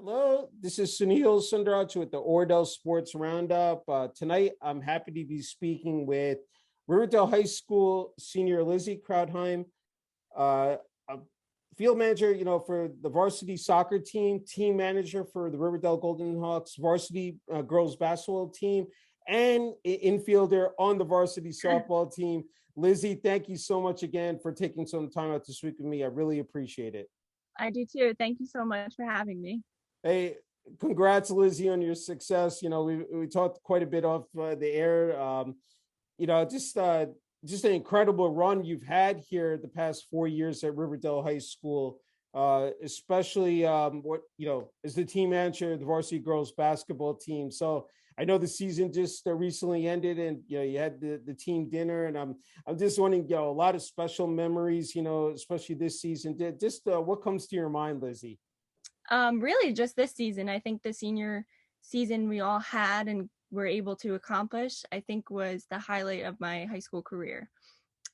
Hello, this is Sunil Sunder Raj with the Ordell Sports Roundup. Tonight, I'm happy to be speaking with River Dell High School senior Lizzy Krautheim, a field manager, for the varsity soccer team, team manager for the River Dell Golden Hawks varsity girls basketball team, and infielder on the varsity softball team. Lizzy, thank you so much again for taking some time out to speak with me. I really appreciate it. I do too. Thank you so much for having me. Hey, congrats, Lizzy, on your success. We talked quite a bit off the air. Just an incredible run you've had here the past 4 years at Riverdale High School, especially as the team manager of the varsity girls basketball team. So I know the season just recently ended, and you had the team dinner, and I'm just wondering, a lot of special memories, especially this season. Just what comes to your mind, Lizzy? Really just this season. I think the senior season we all had and were able to accomplish, I think was the highlight of my high school career.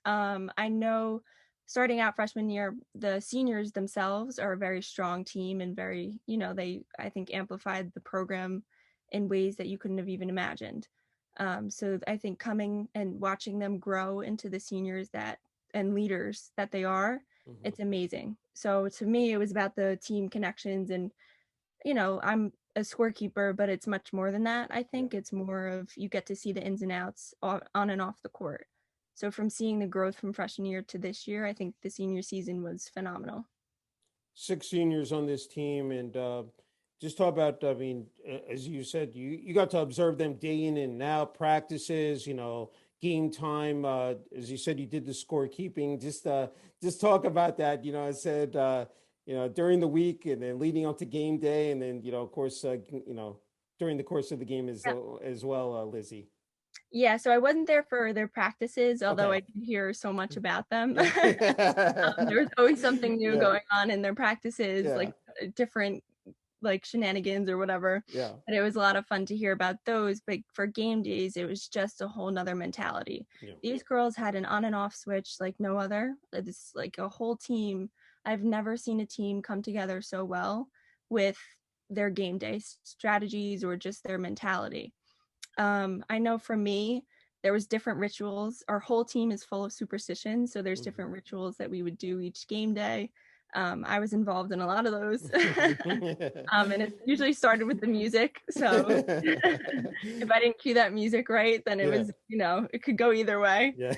I know starting out freshman year, the seniors themselves are a very strong team and very, they, I think, amplified the program in ways that you couldn't have even imagined. So I think coming and watching them grow into the seniors and leaders that they are, it's amazing. So to me, it was about the team connections and, I'm a scorekeeper, but it's much more than that. I think it's more of you get to see the ins and outs on and off the court. So from seeing the growth from freshman year to this year, I think the senior season was phenomenal. 6 seniors on this team, and just talk about, as you said, you got to observe them day in and out, practices, game time. As you said, you did the scorekeeping. Just talk about that. I said, during the week and then leading up to game day, and then, of course, during the course of the game as well, Lizzy. Yeah, so I wasn't there for their practices, although Okay. I did hear so much about them. There was always something new going on in their practices, like different like shenanigans or whatever. Yeah. But it was a lot of fun to hear about those. But for game days, it was just a whole nother mentality. Yeah. These girls had an on and off switch like no other. It's like a whole team. I've never seen a team come together so well with their game day strategies or just their mentality. I know for me, there was different rituals. Our whole team is full of superstitions, so there's different rituals that we would do each game day. I was involved in a lot of those. And it usually started with the music. So if I didn't cue that music right, then it was, it could go either way. Yeah.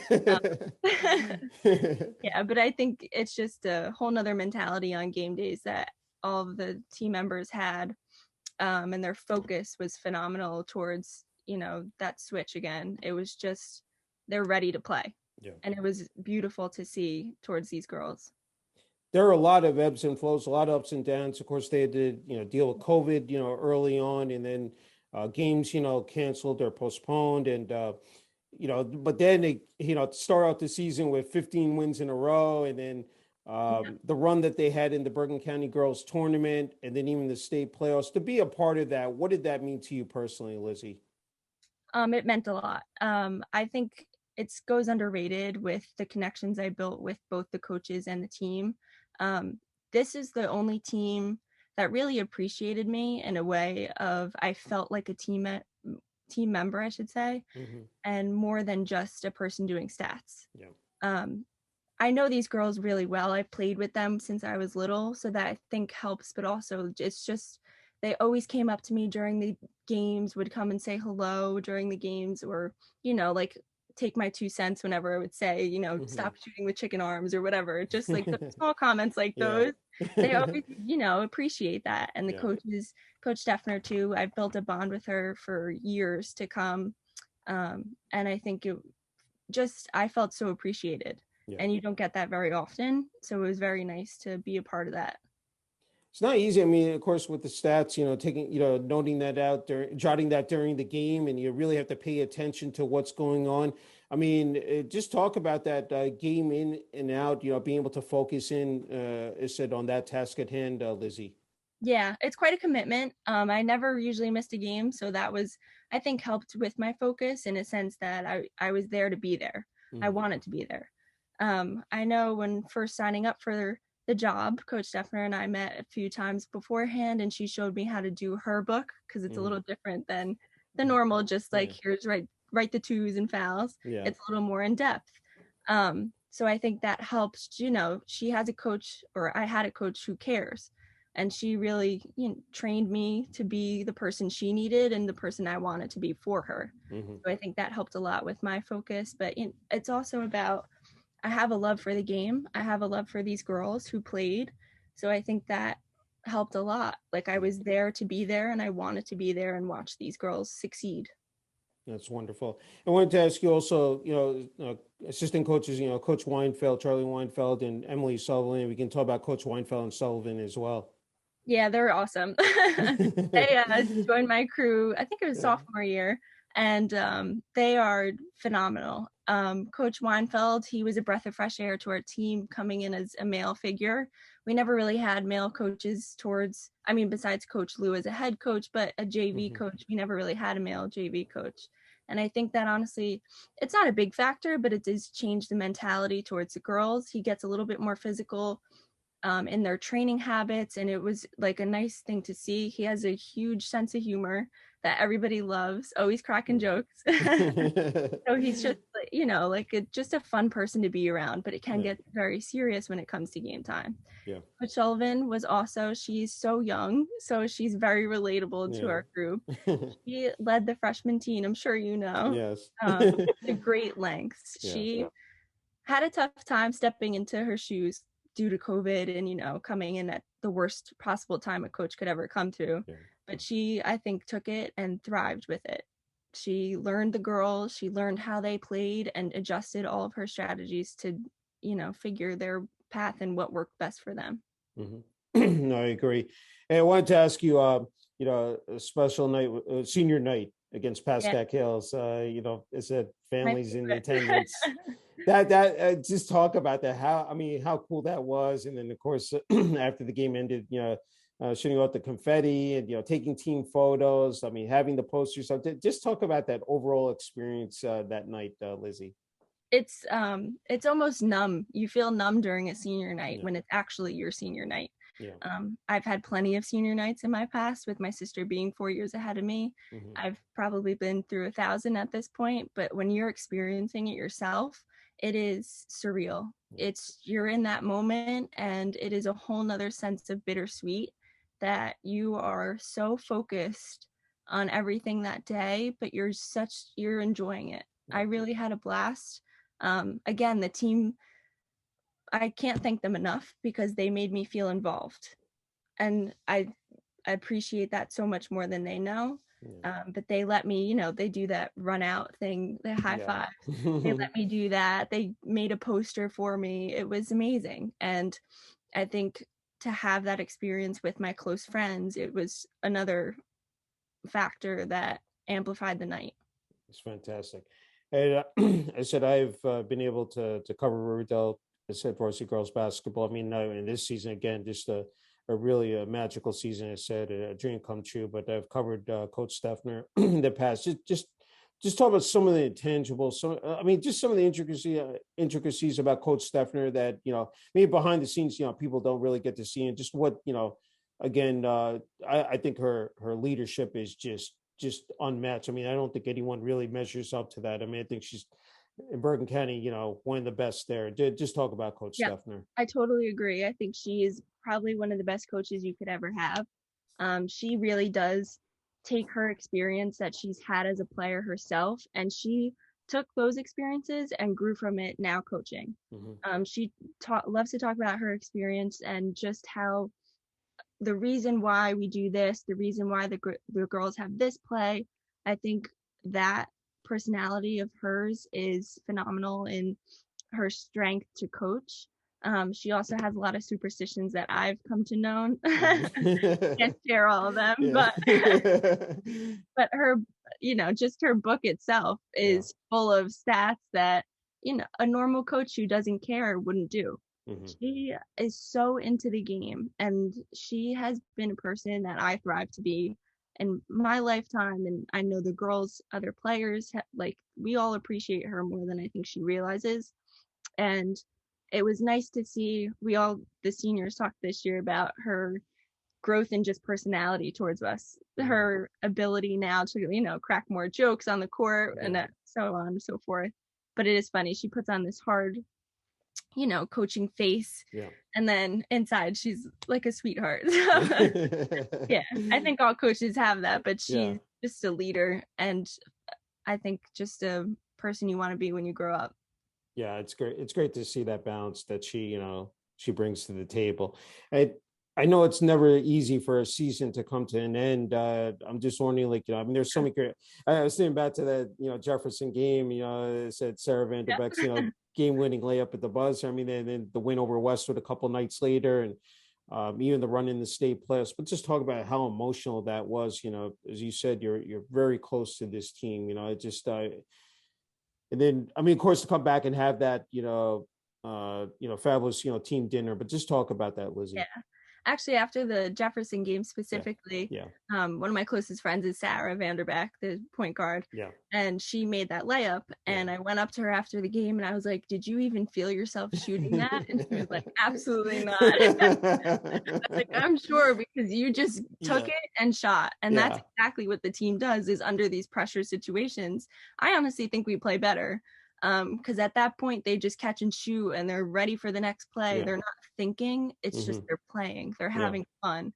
Yeah, but I think it's just a whole nother mentality on game days that all of the team members had. And their focus was phenomenal towards, that switch again. It was just, they're ready to play. Yeah. And it was beautiful to see towards these girls. There are a lot of ebbs and flows, a lot of ups and downs. Of course, they had to, deal with COVID, early on, and then games, canceled or postponed. And, but then they, start out the season with 15 wins in a row. And then the run that they had in the Bergen County Girls Tournament, and then even the state playoffs. To be a part of that, what did that mean to you personally, Lizzy? It meant a lot. I think it goes underrated with the connections I built with both the coaches and the team. This is the only team that really appreciated me in a way of I felt like a team member, I should say, and more than just a person doing stats. Yeah. I know these girls really well. I played with them since I was little, so that I think helps, but also it's just they always came up to me during the games, would come and say hello during the games, or, like take my 2 cents whenever I would say, stop shooting with chicken arms or whatever. Just like the small comments like those, they always, appreciate that. And the coaches, Coach Stephan too, I've built a bond with her for years to come. And I think I felt so appreciated. And you don't get that very often. So it was very nice to be a part of that. It's not easy. I mean, of course, with the stats, taking, noting that out, jotting that during the game, and you really have to pay attention to what's going on. I mean, just talk about that game in and out, being able to focus in, as said, on that task at hand, Lizzy. Yeah, it's quite a commitment. I never usually missed a game. So that was, I think, helped with my focus in a sense that I was there to be there. I wanted to be there. I know when first signing up for the job. Coach Stephan and I met a few times beforehand, and she showed me how to do her book, because it's a little different than the normal, just like here's write the twos and fouls. Yeah. It's a little more in depth. So I think that helps. She has a coach, or I had a coach who cares, and she really trained me to be the person she needed and the person I wanted to be for her. So I think that helped a lot with my focus. But it's also about, I have a love for the game. I have a love for these girls who played. So I think that helped a lot. Like, I was there to be there, and I wanted to be there and watch these girls succeed. That's wonderful. I wanted to ask you also, assistant coaches, Coach Weinfeld, Charlie Weinfeld, and Emily Sullivan. We can talk about Coach Weinfeld and Sullivan as well. Yeah, they're awesome. They joined my crew, I think it was sophomore year, and they are phenomenal. Coach Weinfeld, he was a breath of fresh air to our team, coming in as a male figure. We never really had male coaches besides Coach Lou as a head coach, but a JV coach, we never really had a male JV coach. And I think that, honestly, it's not a big factor, but it does change the mentality towards the girls. He gets a little bit more physical in their training habits, and it was like a nice thing to see. He has a huge sense of humor that everybody loves, always cracking jokes. So he's just just a fun person to be around, but it can get very serious when it comes to game time. Coach Sullivan was also, she's so young, so she's very relatable to our group. She led the freshman team, I'm sure you know. Yes. To great lengths. She had a tough time stepping into her shoes due to COVID, and coming in at the worst possible time a coach could ever come to. But she, I think, took it and thrived with it. She learned the girls, she learned how they played, and adjusted all of her strategies to figure their path and what worked best for them. No, I agree. And I wanted to ask you, a special night, senior night against Pascack Hills. It said families in attendance. That just talk about that. How cool that was. And then, of course, after the game ended, shooting out the confetti and taking team photos. Having the posters. So just talk about that overall experience that night, Lizzy. It's almost numb. You feel numb during a senior night when it's actually your senior night. I've had plenty of senior nights in my past, with my sister being 4 years ahead of me. I've probably been through 1,000 at this point, but when you're experiencing it yourself, it is surreal. You're in that moment, and it is a whole nother sense of bittersweet, that you are so focused on everything that day, but you're enjoying it. I really had a blast. Again, the team, I can't thank them enough, because they made me feel involved, and I appreciate that so much more than they know. But they let me, they do that run out thing, the high five. They let me do that. They made a poster for me. It was amazing. And I think to have that experience with my close friends, it was another factor that amplified the night. It's fantastic. And I said I've been able to cover River Dell, I said, varsity girls basketball. In this season, again, just a really magical season. I said a dream come true. But I've covered Coach Stephan in the past. Just talk about some of the intangibles. Just some of the intricacies about Coach Stephan that maybe behind the scenes people don't really get to see, and just what again. I think her leadership is just unmatched. I don't think anyone really measures up to that. I think she's, in Bergen County, one of the best there. Just talk about Coach Stephan. I totally agree. I think she is probably one of the best coaches you could ever have. She really does take her experience that she's had as a player herself, and she took those experiences and grew from it now coaching. She loves to talk about her experience, and just how the reason why we do this, the reason why the girls have this play. I think that personality of hers is phenomenal in her strength to coach. She also has a lot of superstitions that I've come to know. Can't share all of them, but her, just her book itself is full of stats that a normal coach who doesn't care wouldn't do. She is so into the game, and she has been a person that I thrive to be in my lifetime. And I know the girls, other players, we all appreciate her more than I think she realizes. And it was nice to see the seniors talked this year about her growth in just personality towards us, her ability now to, crack more jokes on the court and so on and so forth. But it is funny. She puts on this hard, coaching face. Yeah. And then inside she's like a sweetheart. Yeah, I think all coaches have that, but she's just a leader, and I think just a person you want to be when you grow up. Yeah, it's great. It's great to see that balance that she brings to the table. I know it's never easy for a season to come to an end. I'm just wondering, like, I mean, there's so many great. I was thinking back to that, Jefferson game. It said Sarah Vanderbeck's, game-winning layup at the buzzer. I mean, and then the win over Westwood a couple nights later, and even the run in the state playoffs. But just talk about how emotional that was. As you said, you're very close to this team. It just. And then, I mean, of course, to come back and have that, fabulous, team dinner. But just talk about that, Lizzy. Yeah. Actually, after the Jefferson game specifically, one of my closest friends is Sarah Vanderbeck, the point guard. Yeah. And she made that layup. And I went up to her after the game and I was like, did you even feel yourself shooting that? And she was like, absolutely not. I was like, I'm sure, because you just took it and shot. And that's exactly what the team does, is under these pressure situations. I honestly think we play better. Because at that point they just catch and shoot and they're ready for the next play. They're not thinking, it's just they're playing, they're having fun.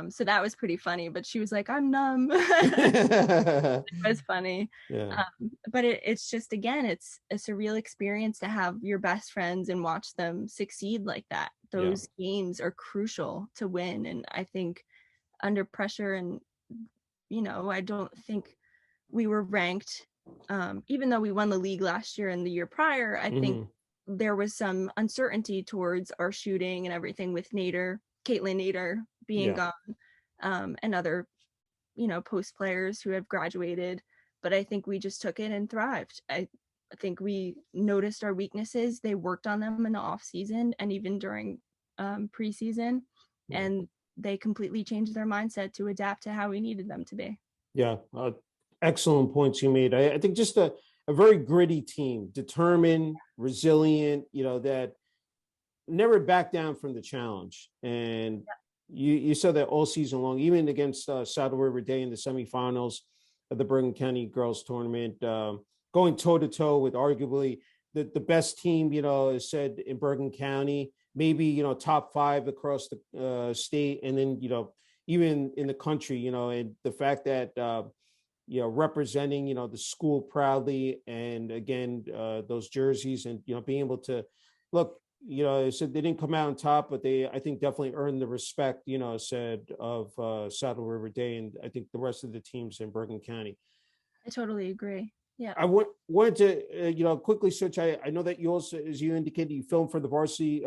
So that was pretty funny, but she was like, I'm numb. It was funny. But it's just, again, it's a surreal experience to have your best friends and watch them succeed like that. Those games are crucial to win, and I think under pressure, and I don't think we were ranked, even though we won the league last year and the year prior. I think there was some uncertainty towards our shooting and everything with Caitlin Nader being gone, and other, post players who have graduated. But I think we just took it and thrived. I think we noticed our weaknesses. They worked on them in the off season and even during preseason, and they completely changed their mindset to adapt to how we needed them to be. Yeah. Excellent points you made. I think just a very gritty team, determined, resilient, that never backed down from the challenge. And you saw that all season long, even against Saddle River Day in the semifinals of the Bergen County Girls Tournament, going toe-to-toe with arguably the best team, is said in Bergen County, maybe, top 5 across the state, and then, even in the country, and the fact that, representing, the school proudly, and again, those jerseys, and, being able to look, said they didn't come out on top, but they, I think, definitely earned the respect, said of Saddle River Day, and I think the rest of the teams in Bergen County. I totally agree. Yeah. I wanted to, quickly switch. I know that you also, as you indicated, you filmed for the varsity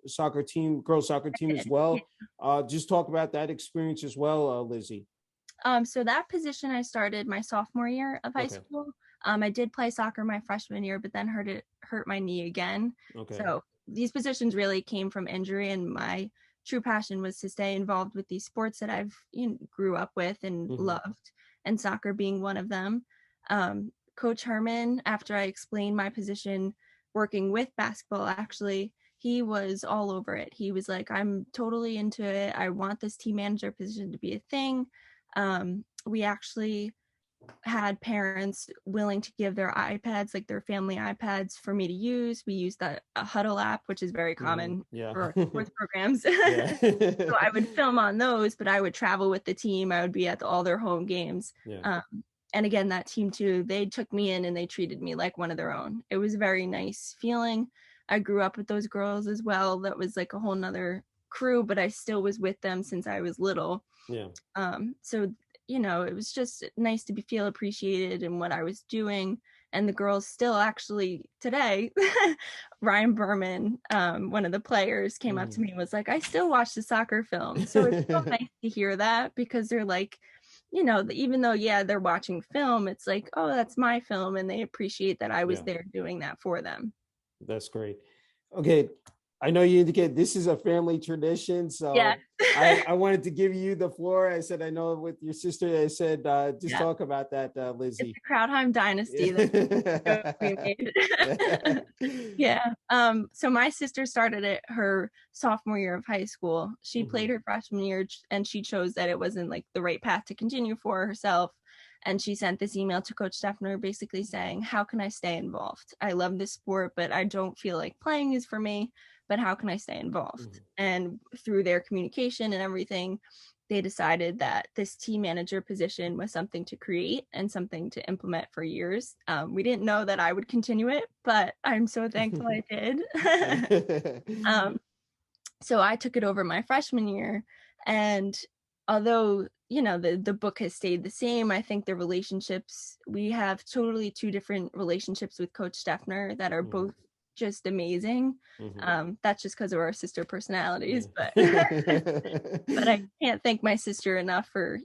soccer team, girls soccer team as well. Just talk about that experience as well, Lizzy. So that position I started my sophomore year of high school. I did play soccer my freshman year, but then hurt my knee again. So these positions really came from injury, and my true passion was to stay involved with these sports that I've grew up with and loved, and soccer being one of them. Coach Herman, after I explained my position working with basketball, actually, he was all over it. He was like, I'm totally into it. I want this team manager position to be a thing. We actually had parents willing to give their iPads, like their family iPads, for me to use. We used a Huddle app, which is very common for sports programs. So I would film on those, but I would travel with the team. I would be at all their home games. And again, that team too, they took me in and they treated me like one of their own. It was a very nice feeling. I grew up with those girls as well. That was like a whole nother crew, but I still was with them since I was little. So it was just nice to feel appreciated in what I was doing. And the girls still, actually today, Ryan Berman, one of the players, came up to me and was like, I still watch the soccer film. So it's so nice to hear that, because they're like, even though, they're watching film, it's like, oh, that's my film. And they appreciate that I was there doing that for them. That's great. Okay. I know you indicate this is a family tradition, Yeah. so I wanted to give you the floor. I said, I know with your sister, I said, just Yeah. talk about that, It's Lizzy. the Krautheim dynasty that we made. Yeah. So my sister started it her sophomore year of high school. She played her freshman year and she chose that it wasn't like the right path to continue for herself. And she sent this email to Coach Stephan basically saying, how can I stay involved? I love this sport, but I don't feel like playing is for me. But how can I stay involved? And through their communication and everything, they decided that this team manager position was something to create and something to implement for years. We didn't know that I would continue it, but I'm so thankful I did. So I took it over my freshman year, and although the book has stayed the same, I think the relationships, we have totally two different relationships with Coach Stephan that are both just amazing. That's just because of our sister personalities, but but I can't thank my sister enough for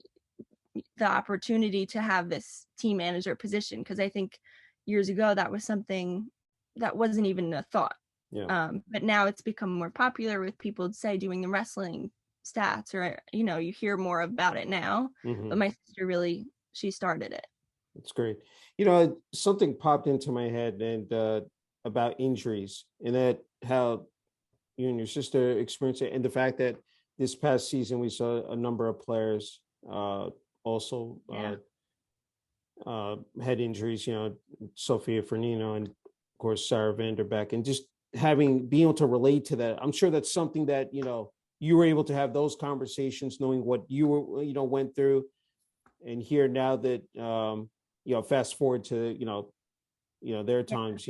the opportunity to have this team manager position, because I think years ago that was something that wasn't even a thought. But now it's become more popular with people, say, doing the wrestling stats, or you hear more about it now. But my sister really, she started it. That's great. Something popped into my head and about injuries, and that how you and your sister experienced it, and the fact that this past season we saw a number of players also had injuries. Sophia Fernino and of course Sarah Vanderbeck, and just being able to relate to that. I'm sure that's something that you were able to have those conversations, knowing what you were went through, and here now that fast forward to their times.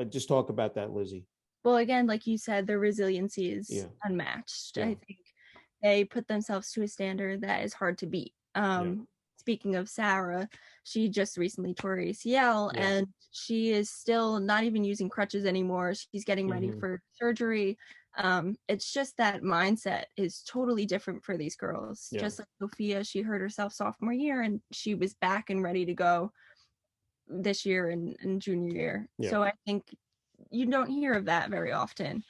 Just talk about that, Lizzy. Well, again, like you said, their resiliency is unmatched. I think they put themselves to a standard that is hard to beat. Speaking of Sarah, she just recently tore ACL, and she is still not even using crutches anymore. She's getting ready for surgery. It's just that mindset is totally different for these girls. Just like Sophia, she hurt herself sophomore year and she was back and ready to go this year and junior year. So I think you don't hear of that very often.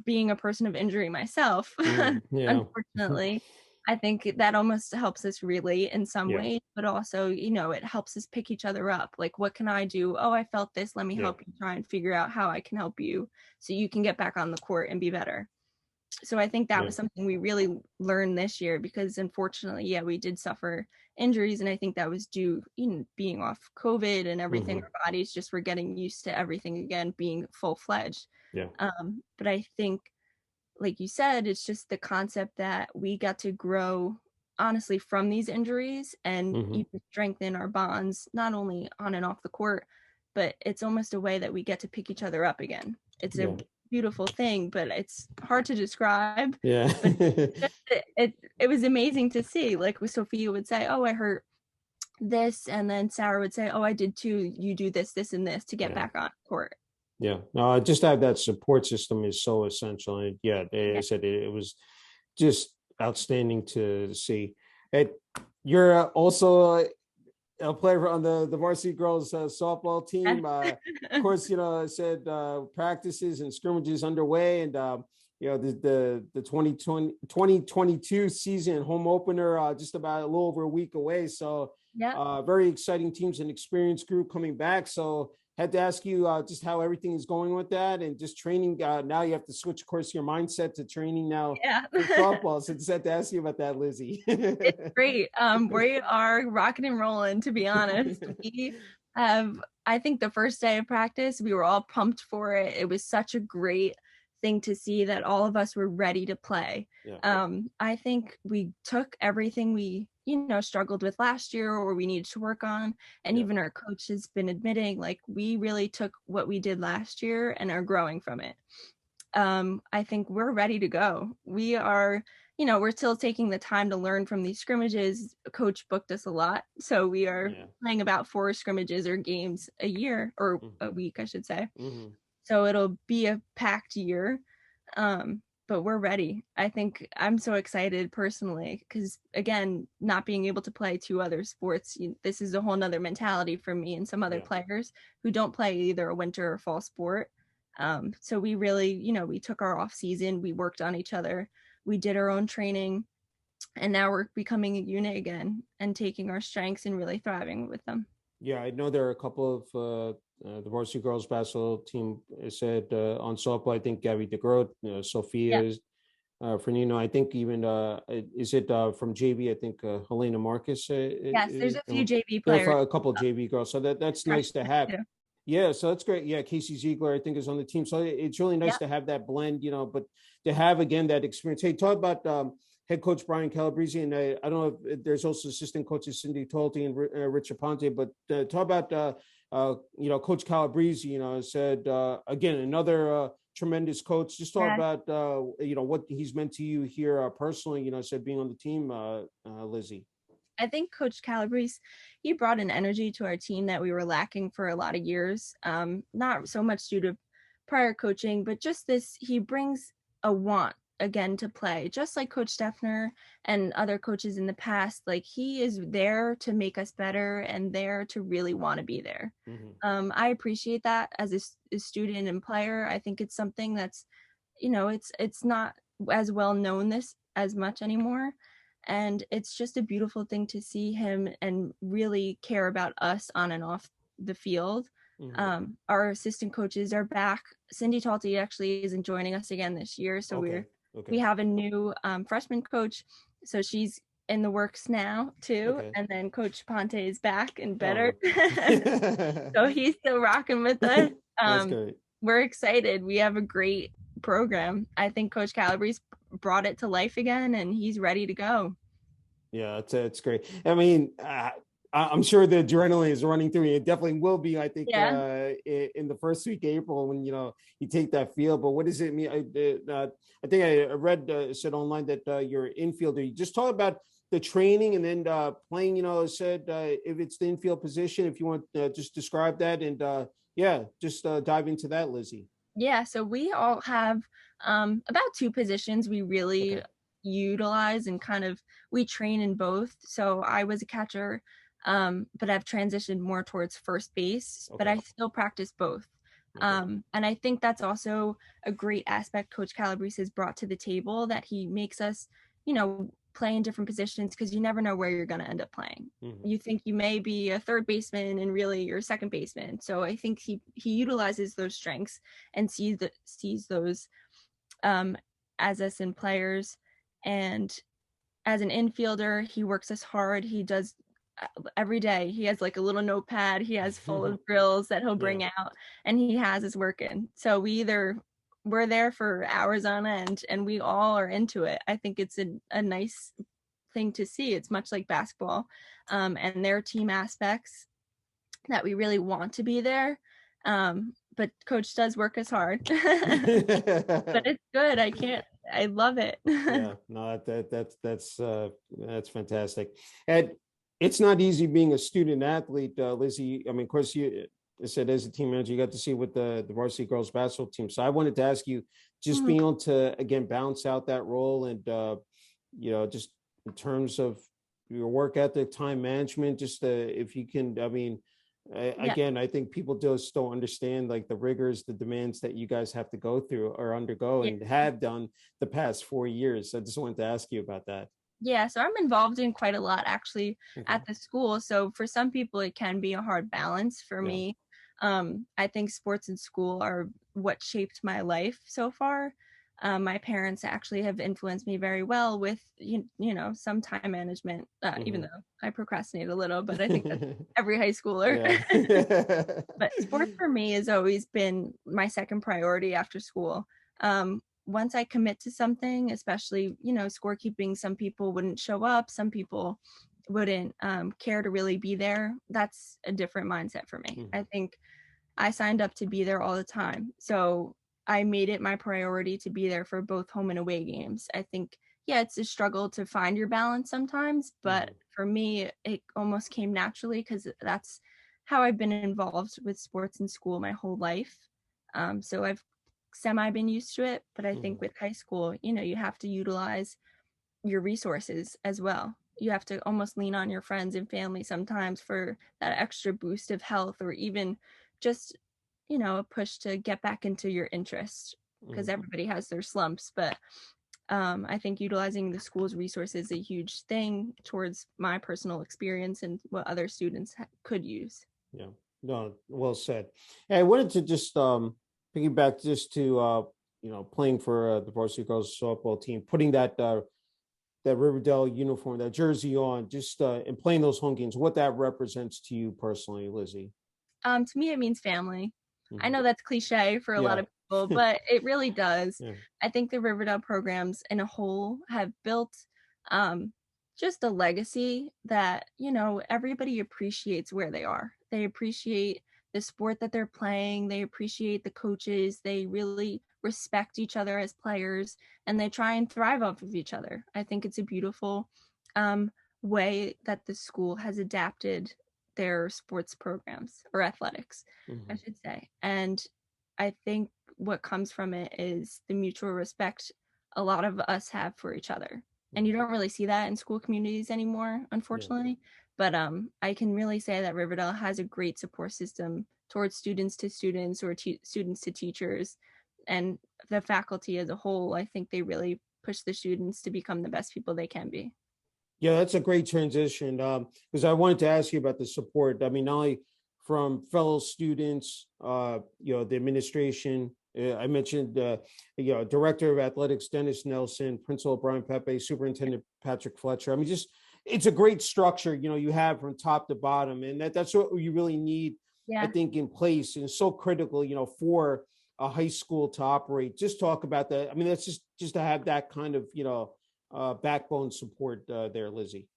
Being a person of injury myself, unfortunately, I think that almost helps us relate in some ways, but also, it helps us pick each other up. Like, what can I do? Oh, I felt this. Let me help you try and figure out how I can help you so you can get back on the court and be better. So I think that was something we really learned this year, because unfortunately, we did suffer injuries. And I think that was due, being off COVID and everything. Our bodies just were getting used to everything again, being full-fledged. But I think, like you said, it's just the concept that we got to grow honestly from these injuries and even strengthen our bonds, not only on and off the court, but it's almost a way that we get to pick each other up again. It's a beautiful thing, but it's hard to describe. But it was amazing to see. Like, Sophia would say, oh, I hurt this, and then Sarah would say, oh, I did too. You do this, this, and this to get back on court. No, just have that support system is so essential. And I said it was just outstanding to see. You're also a player on the varsity girls softball team. Of course, I said practices and scrimmages underway, and the 2022 season home opener just about a little over a week away. So very exciting teams and experienced group coming back. So had to ask you just how everything is going with that, and just training. Now you have to switch, of course, your mindset to training now for softball. So just had to ask you about that, Lizzy. It's great. We are rocking and rolling, to be honest. We have, I think the first day of practice, we were all pumped for it. It was such a great thing to see that all of us were ready to play. I think we took everything we struggled with last year or we needed to work on, and even our coach has been admitting, like, we really took what we did last year and are growing from it. I think we're ready to go. We are, we're still taking the time to learn from these scrimmages. Coach booked us a lot, so we are playing about 4 scrimmages or games a year, or a week, I should say. So it'll be a packed year. But we're ready. I think I'm so excited personally, because again, not being able to play 2 other sports, this is a whole nother mentality for me and some other players who don't play either a winter or fall sport. So we really, we took our off season, we worked on each other, we did our own training, and now we're becoming a unit again and taking our strengths and really thriving with them. Yeah, I know there are a couple of the varsity girls basketball team said on softball. I think Gabby DeGroat, Yeah. Sophia Fernino. I think even is it from JV? I think Helena Marcus. Yes, there's a few JV There players. are a couple of JV girls, so that's nice to Freshmen have. too. Yeah, so that's great. Yeah, Casey Ziegler, I think, is on the team. So it's really nice Yeah. to have that blend, but to have again that experience. Hey, talk about head coach Brian Calabrese, and I don't know if there's also assistant coaches Cindy Tolte and Richard Ponte, but talk about Coach Calabrese. Said again another tremendous coach. Just talk Yeah. about what he's meant to you here personally. Said being on the team, Lizzy. I think Coach Calabrese, he brought an energy to our team that we were lacking for a lot of years. Not so much due to prior coaching, but just this, he brings a want again to play, just like Coach Stephan and other coaches in the past. Like, he is there to make us better and there to really want to be there. I appreciate that as a student and player. I think it's something that's, it's not as well known this as much anymore. And it's just a beautiful thing to see him and really care about us on and off the field. Our assistant coaches are back. Cindy Talty actually isn't joining us again this year, so we have a new freshman coach, so she's in the works now too. Okay. And then Coach Ponte is back and Oh. better, so he's still rocking with us. That's great. We're excited. We have a great program. I think Coach Calabrese brought it to life again, and he's ready to go. Yeah, it's great. I mean, I'm sure the adrenaline is running through you. It definitely will be, I think, in the first week of April when, you take that field. But what does it mean? I think I read, said online that you're infielder. You just talk about the training and then playing, said if it's the infield position, if you want to just describe that. And just dive into that, Lizzy. Yeah, so we all have about two positions we really utilize, and kind of we train in both. So I was a catcher, but I've transitioned more towards first base, but I still practice both. And I think that's also a great aspect Coach Calabrese has brought to the table, that he makes us, play in different positions, because you never know where you're going to end up playing. You think you may be a third baseman and really you're a second baseman. So I think he utilizes those strengths and sees those as us in players. And as an infielder, he works us hard. He does every day. He has like a little notepad he has full of drills that he'll bring out, and he has us working. So we're there for hours on end, and we all are into it. I think it's a nice thing to see. It's much like basketball, and there are team aspects that we really want to be there. But Coach does work us hard. But it's good. I love it. Yeah, no, that's fantastic. And it's not easy being a student athlete, Lizzy. I mean, of course, you said as a team manager, you got to see with the varsity girls basketball team. So I wanted to ask you, just being able to again balance out that role, and just in terms of your work ethic, time management, just if you can, I mean. Again, I think people just don't understand like the rigors, the demands that you guys have to go through or undergo and have done the past 4 years. So I just wanted to ask you about that. Yeah, so I'm involved in quite a lot actually at the school. So for some people, it can be a hard balance. For me, I think sports and school are what shaped my life so far. My parents actually have influenced me very well with, some time management, even though I procrastinate a little, but I think that's every high schooler. But sports for me has always been my second priority after school. Once I commit to something, especially, scorekeeping, some people wouldn't show up, some people wouldn't care to really be there. That's a different mindset for me. I think I signed up to be there all the time. So I made it my priority to be there for both home and away games. I think, it's a struggle to find your balance sometimes, but for me, it almost came naturally because that's how I've been involved with sports in school my whole life. So I've been used to it, but I think with high school, you have to utilize your resources as well. You have to almost lean on your friends and family sometimes for that extra boost of health, or even just a push to get back into your interest, because everybody has their slumps. But I think utilizing the school's resources is a huge thing towards my personal experience and what other students could use. Yeah, no, well said. Hey, I wanted to just piggyback just to playing for the varsity girls softball team, putting that River Dell uniform, that jersey on, just and playing those home games, what that represents to you personally, Lizzy. To me, it means family. I know that's cliche for a lot of people, but it really does. Yeah. I think the Riverdale programs in a whole have built just a legacy that, everybody appreciates where they are. They appreciate the sport that they're playing. They appreciate the coaches. They really respect each other as players, and they try and thrive off of each other. I think it's a beautiful way that the school has adapted their sports programs, or athletics, I should say. And I think what comes from it is the mutual respect a lot of us have for each other. And you don't really see that in school communities anymore, unfortunately. But I can really say that Riverdale has a great support system towards students to students, or students to teachers, and the faculty as a whole. I think they really push the students to become the best people they can be. Yeah, that's a great transition, because I wanted to ask you about the support. I mean, not only from fellow students, the administration. I mentioned, Director of Athletics Dennis Nelson, Principal Brian Pepe, Superintendent Patrick Fletcher. I mean, just it's a great structure, you have from top to bottom, and that's what you really need, I think, in place, and so critical, for a high school to operate. Just talk about that. I mean, that's just to have that kind of, backbone support there, Lizzy.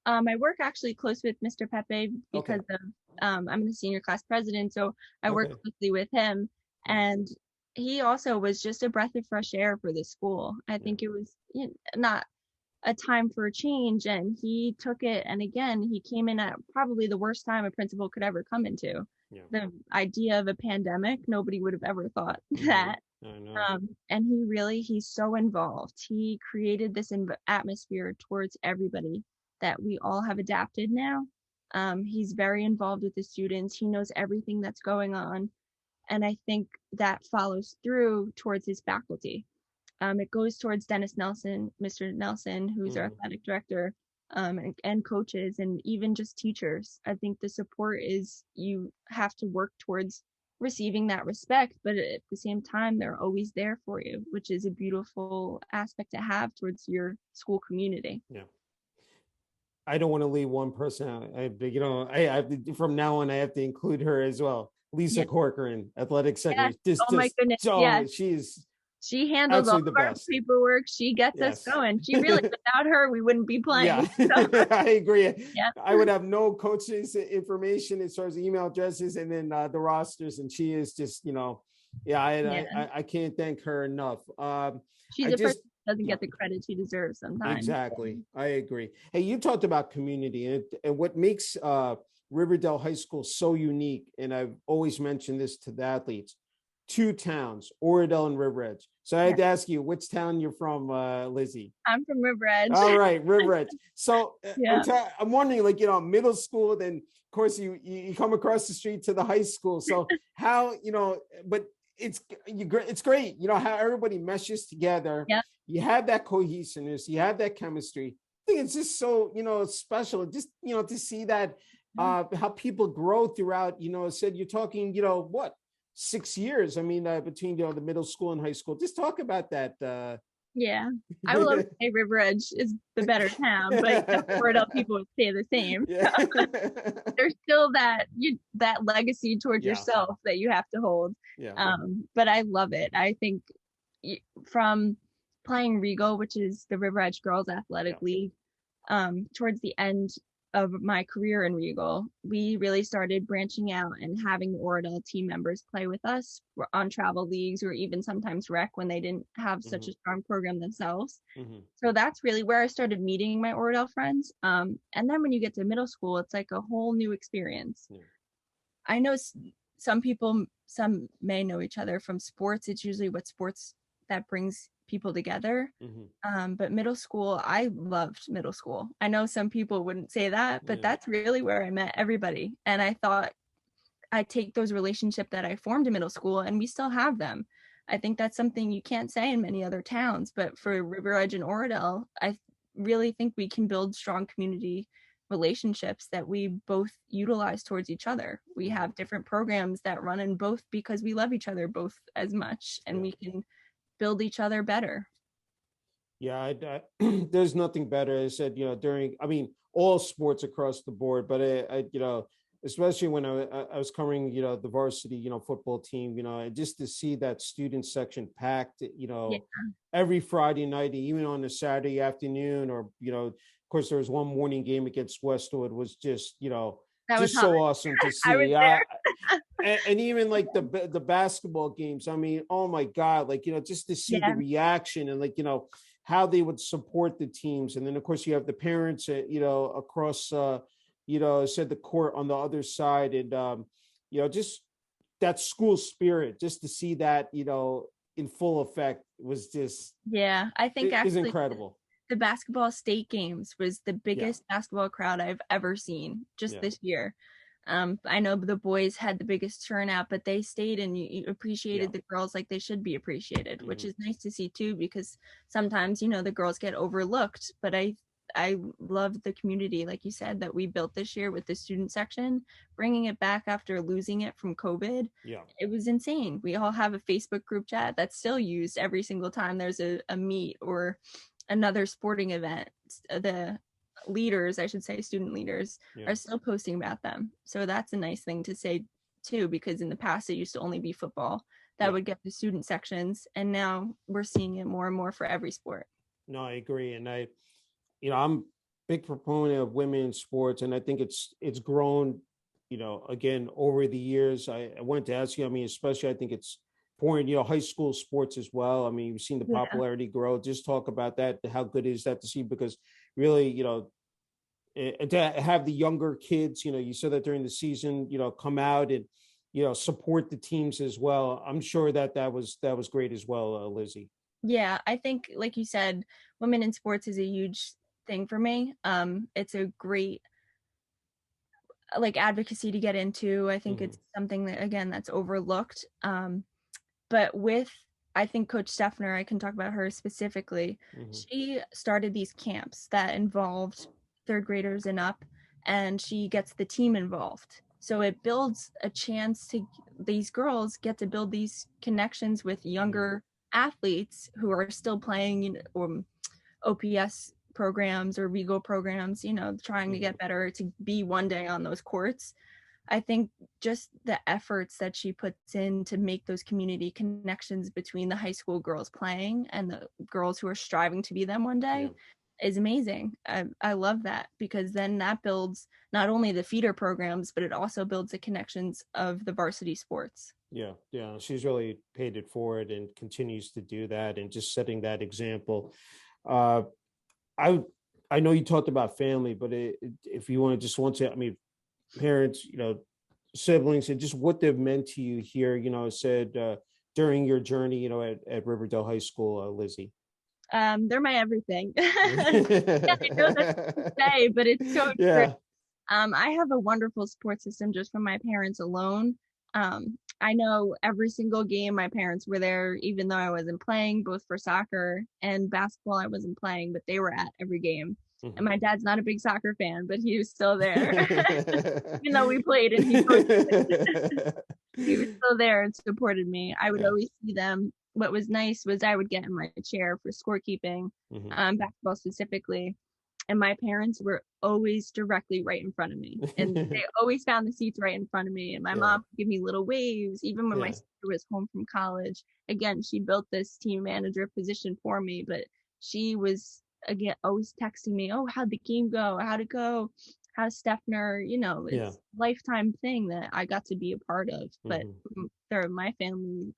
I work actually close with Mr. Pepe because of I'm the senior class president, so I work closely with him, and he also was just a breath of fresh air for the school. I think it was not a time for a change, and he took it, and again, he came in at probably the worst time a principal could ever come into. The idea of a pandemic, nobody would have ever thought that. And he's so involved. He created this atmosphere towards everybody that we all have adapted now. He's very involved with the students. He knows everything that's going on. And I think that follows through towards his faculty. It goes towards Dennis Nelson, Mr. Nelson, who's our athletic director, and coaches, and even just teachers. I think the support is, you have to work towards receiving that respect, but at the same time, they're always there for you, which is a beautiful aspect to have towards your school community. Yeah. I don't want to leave one person out. I have to, from now on, I have to include her as well. Lisa Corcoran, athletic secretary. My goodness. She handles all of our paperwork. She gets us going. She really, without her, we wouldn't be playing. So. I agree. I would have no coaches information as far as email addresses, and then the rosters. And she is just, I can't thank her enough. She's a person who doesn't get the credit she deserves sometimes. Exactly. I agree. Hey, you talked about community, and what makes Riverdale High School so unique, and I've always mentioned this to the athletes: 2 towns, Oradell and River Edge. So I had to ask you, which town you're from, Lizzy? I'm from River Edge. All right, River Edge. So I'm wondering, middle school, then of course you come across the street to the high school. So how, but it's great, how everybody meshes together. Yeah. You have that cohesiveness, you have that chemistry. I think it's just so, special, just, to see that, how people grow throughout, said you're talking, what? 6 years. I mean, between the middle school and high school. Just talk about that. I will always say River Edge is the better town, but Oradell people would say the same. There's still that legacy towards yourself that you have to hold. But I love it. I think from playing Regal, which is the River Edge Girls Athletic League, towards the end of my career in Regal, we really started branching out and having the Oradell team members play with us on travel leagues, or even sometimes rec when they didn't have such a strong program themselves. So that's really where I started meeting my Oradell friends. And then when you get to middle school, it's like a whole new experience. I know some may know each other from sports. It's usually what sports that brings people together. But middle school, I loved middle school. I know some people wouldn't say that, but that's really where I met everybody. And I thought I take those relationships that I formed in middle school and we still have them. I think that's something you can't say in many other towns, but for River Edge and Oradell, I really think we can build strong community relationships that we both utilize towards each other. We have different programs that run in both because we love each other both as much, and we can build each other better. Yeah, there's nothing better. I said, all sports across the board, but especially when I was covering, the varsity, football team, just to see that student section packed, every Friday night, even on a Saturday afternoon, or, of course, there was one morning game against Westwood, was just, just so awesome to see. I was there. And even like the basketball games, I mean, oh my God, just to see the reaction and how they would support the teams. And then of course you have the parents, across, said the court on the other side, and, just that school spirit, just to see that, in full effect was just, I think it was incredible. The basketball state games was the biggest basketball crowd I've ever seen just this year. I know the boys had the biggest turnout, but they stayed and you appreciated the girls like they should be appreciated, which is nice to see too, because sometimes, the girls get overlooked, but I love the community, like you said, that we built this year with the student section, bringing it back after losing it from COVID. It was insane. We all have a Facebook group chat that's still used every single time there's a meet or another sporting event. The leaders, I should say, student leaders, are still posting about them. So that's a nice thing to say too, because in the past it used to only be football that would get the student sections, and now we're seeing it more and more for every sport. No, I agree. And I'm a big proponent of women's sports, and I think it's grown, again, over the years. I went to ask you, especially I think it's important, high school sports as well. You've seen the popularity grow. Just talk about that. How good is that to see? Because really, and to have the younger kids, you saw that during the season, come out and, support the teams as well. I'm sure that was great as well, Lizzy. Yeah, I think, like you said, women in sports is a huge thing for me. It's a great advocacy to get into. I think it's something that, again, that's overlooked. But I think Coach Stephan, I can talk about her specifically. She started these camps that involved third graders and up, and she gets the team involved. So it builds a chance to these girls get to build these connections with younger athletes who are still playing, OPS programs or Regal programs, trying to get better to be one day on those courts. I think just the efforts that she puts in to make those community connections between the high school girls playing and the girls who are striving to be them one day is amazing. I love that, because then that builds not only the feeder programs, but it also builds the connections of the varsity sports. Yeah. She's really paid it forward and continues to do that, and just setting that example. I know you talked about family, but if you want to just parents, siblings, and just what they've meant to you here, said during your journey, at River Dell High School, Lizzy. They're my everything. I know that's to say, but it's so true. I have a wonderful support system just from my parents alone. I know every single game my parents were there, even though I wasn't playing, both for soccer and basketball. I wasn't playing, but they were at every game. And my dad's not a big soccer fan, but he was still there. Even though we played and he was still there and supported me. I would always see them. What was nice was I would get in my chair for scorekeeping, basketball specifically. And my parents were always directly right in front of me. And they always found the seats right in front of me. And my mom would give me little waves, even when my sister was home from college. Again, she built this team manager position for me, but she was, again, always texting me, oh, how'd the game go? How'd it go? How's Stephan? It's a lifetime thing that I got to be a part of. But my family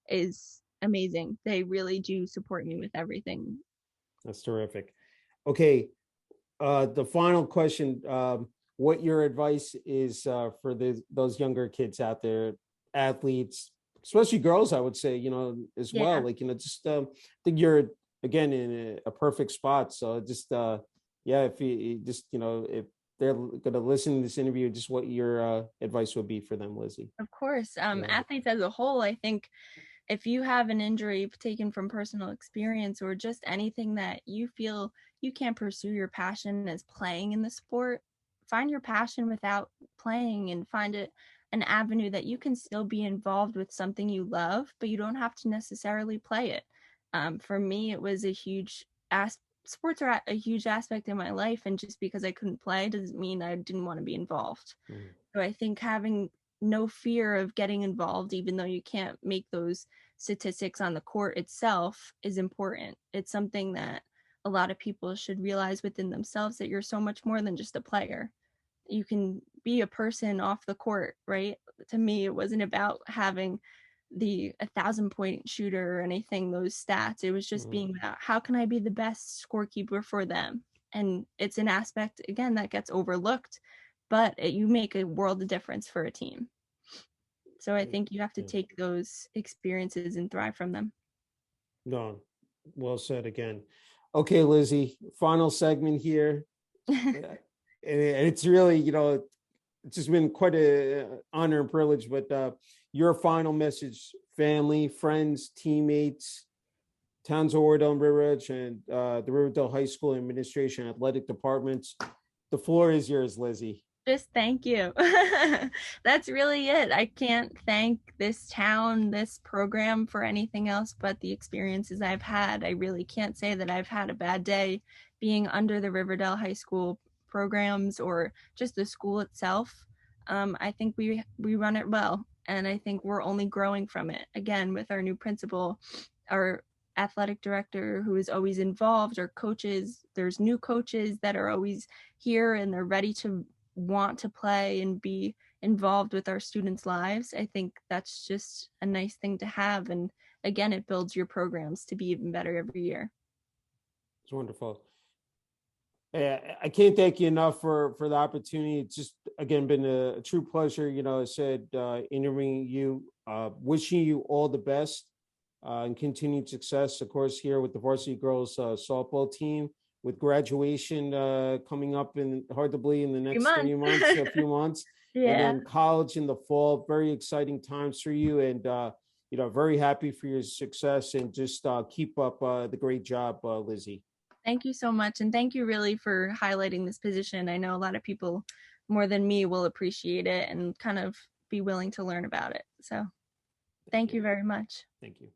is amazing. They really do support me with everything. That's terrific. Okay. The final question, what your advice is for those younger kids out there, athletes, especially girls, I would say, as well. Just I think you're, again, in a perfect spot. So just, if you just, if they're going to listen to this interview, just what your advice would be for them, Lizzy. Of course, Yeah. athletes as a whole, I think if you have an injury taken from personal experience or just anything that you feel you can't pursue your passion as playing in the sport, find your passion without playing and find it an avenue that you can still be involved with something you love, but you don't have to necessarily play it. For me, it was a huge sports are a huge aspect in my life, and just because I couldn't play doesn't mean I didn't want to be involved. So I think having no fear of getting involved, even though you can't make those statistics on the court itself, is important. It's something that a lot of people should realize within themselves, that you're so much more than just a player. You can be a person off the court, right? To me, it wasn't about having the 1,000-point shooter or anything, those stats. It was just being about how can I be the best scorekeeper for them? And it's an aspect, again, that gets overlooked, but you make a world of difference for a team. So I think you have to take those experiences and thrive from them. No, well said again. Okay, Lizzy, final segment here. And it's really, it's just been quite an honor and privilege, but your final message, family, friends, teammates, Towns of Oradell and River Edge, and the River Dell High School administration, athletic departments. The floor is yours, Lizzy. Just thank you. That's really it. I can't thank this town, this program for anything else but the experiences I've had. I really can't say that I've had a bad day being under the River Dell High School programs or just the school itself. I think we run it well, and I think we're only growing from it. Again, with our new principal, our athletic director who is always involved, our coaches, there's new coaches that are always here and they're ready to want to play and be involved with our students' lives. I think that's just a nice thing to have. And again, it builds your programs to be even better every year. It's wonderful. I can't thank you enough for the opportunity. It's just, again, been a true pleasure. I said interviewing you, wishing you all the best and continued success, of course, here with the varsity girls softball team, with graduation coming up, and hard to believe, in the next 3 months, a few months. Yeah. And then college in the fall. Very exciting times for you, and very happy for your success, and just keep up the great job, Lizzy. Thank you so much. And thank you really for highlighting this position. I know a lot of people more than me will appreciate it and kind of be willing to learn about it. So thank you very much. Thank you.